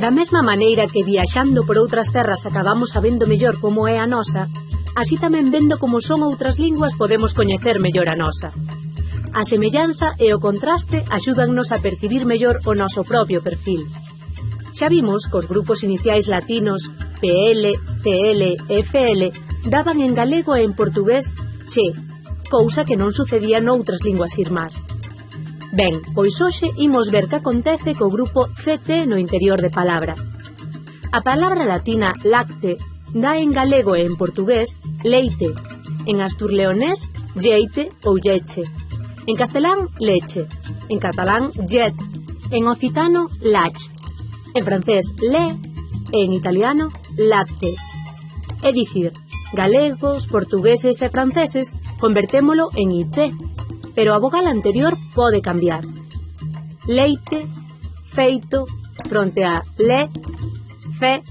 Da mesma maneira que viaxando por outras terras acabamos sabendo mellor como é a nosa, así tamén vendo como son outras linguas podemos coñecer mellor a nosa. A semellanza e o contraste axúdannos a percibir mellor o noso propio perfil. Xa vimos que os grupos iniciais latinos PL, CL e FL daban en galego e en portugués che, cousa que non sucedía noutras linguas irmás. Ben, pois hoxe imos ver que acontece co grupo CT no interior de palabra. A palabra latina lacte dá en galego e en portugués leite, en asturleonés lleite ou lleche, en castelán leche, en catalán llet, en occitano lach, en francés le e en italiano latte. É dicir, galegos, portugueses e franceses convertémolo en IT, pero a vogal anterior pode cambiar. Leite, feito, fronte a le, fe.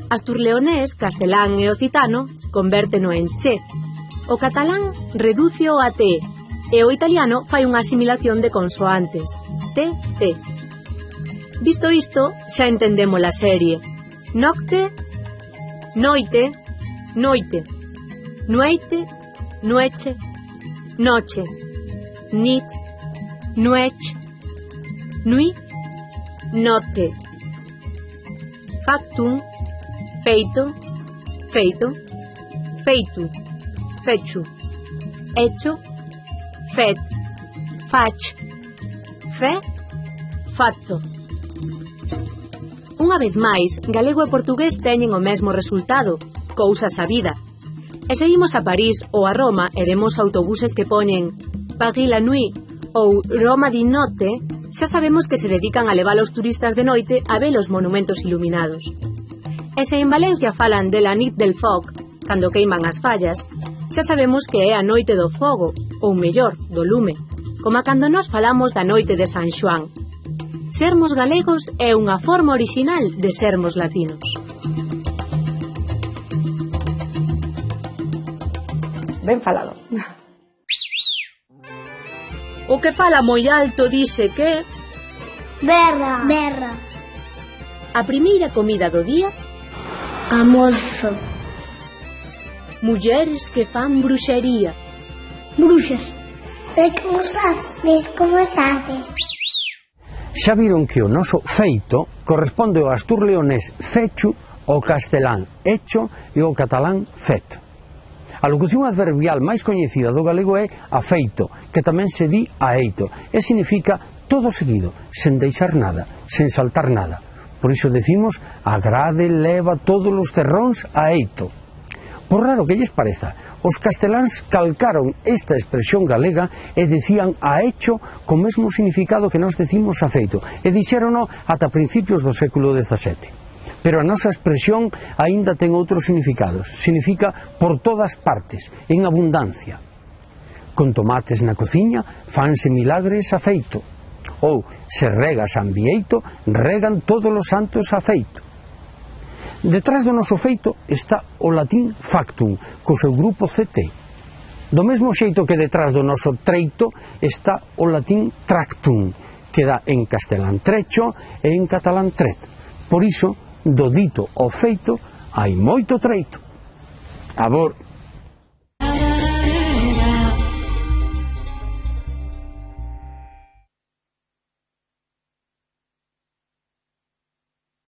Asturleonés, castelán e occitano convérteno en che. O catalán redúceo a te, e o italiano fai unha asimilación de consoantes, te, te. Visto isto, xa entendemos a serie. Nocte, noite, noite, nueite, nueche, noche, nit, nuech, nui, note. Factum, feito, feito, feitu, fechu, hecho, fet, fach, fe, fatto. Unha vez máis, galego e portugués teñen o mesmo resultado, cousa sabida. E seguimos a París ou a Roma e vemos autobuses que poñen Paris la nuit ou Roma di notte, xa sabemos que se dedican a levar os turistas de noite a ver os monumentos iluminados. E se en Valencia falan de la nit del foc, cando queiman as fallas, xa sabemos que é a noite do fogo, ou mellor, do lume, como cando nós falamos da noite de San Xoán. Sermos galegos é unha forma orixinal de sermos latinos. Ben falado. O que fala moi alto dixe que... Berra. Berra. A primeira comida do día... Almozo. Mulleres que fan bruxería. Bruxas. Ves como sabes? Ves como sabes? Xa viron que o noso feito corresponde ao asturleonés fechu, ao castelán hecho e ao catalán fet. A locución adverbial máis coñecida do galego é afeito, que tamén se di aeito, e significa todo seguido, sen deixar nada, sen saltar nada. Por iso decimos, agrade leva todos os terróns aeito. Por raro que lles pareza, os casteláns calcaron esta expresión galega e decían ahecho co mesmo significado que nós decimos afeito, e dixérono ata principios do século XVII. Pero a nosa expresión aínda ten outros significados. Significa por todas partes, en abundancia. Con tomates na cociña fanse milagres afeito. Ou, se regas ambieito, regan todos os santos afeito. Detrás do noso feito está o latín factum, co seu grupo CT. Do mesmo xeito que detrás do noso treito está o latín tractum, que dá en castelán trecho e en catalán tret. Por iso, do dito ao feito hai moito treito. A vos